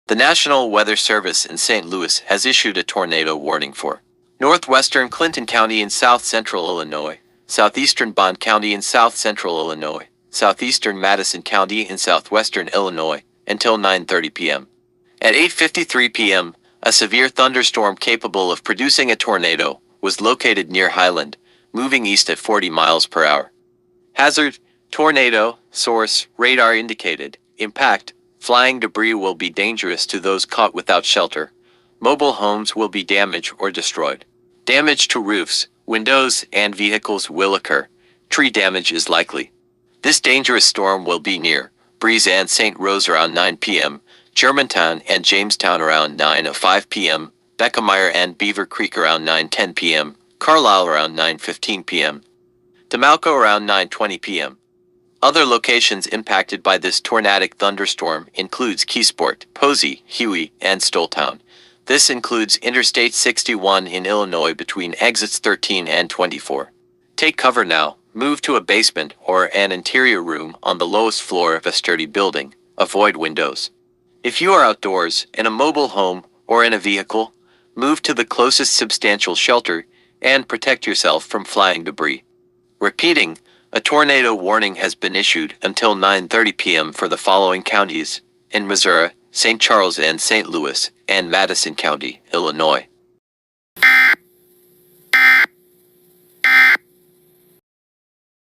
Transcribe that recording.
The National Weather Service in St. Louis has issued a tornado warning for northwestern Clinton County in south-central Illinois, southeastern Bond County in south-central Illinois, southeastern Madison County in southwestern Illinois, until 9:30 p.m. At 8:53 p.m., a severe thunderstorm capable of producing a tornado was located near Highland, moving east at 40 miles per hour. Hazard: tornado, source, radar indicated, impact, flying debris will be dangerous to those caught without shelter. Mobile homes will be damaged or destroyed. Damage to roofs, windows, and vehicles will occur. Tree damage is likely. This dangerous storm will be near Breeze and St. Rose around 9 p.m., Germantown and Jamestown around 9:05 p.m., Beckemeyer and Beaver Creek around 9:10 p.m., Carlisle around 9:15 p.m., Demalco around 9:20 p.m. Other locations impacted by this tornadic thunderstorm includes Keysport, Posey, Huey, and Stolltown. This includes Interstate 61 in Illinois between exits 13 and 24. Take cover now. Move to a basement or an interior room on the lowest floor of a sturdy building. Avoid windows. If you are outdoors, in a mobile home, or in a vehicle, move to the closest substantial shelter and protect yourself from flying debris. Repeating, a tornado warning has been issued until 9:30 p.m. for the following counties: in Missouri, St. Charles and St. Louis, and Madison County, Illinois.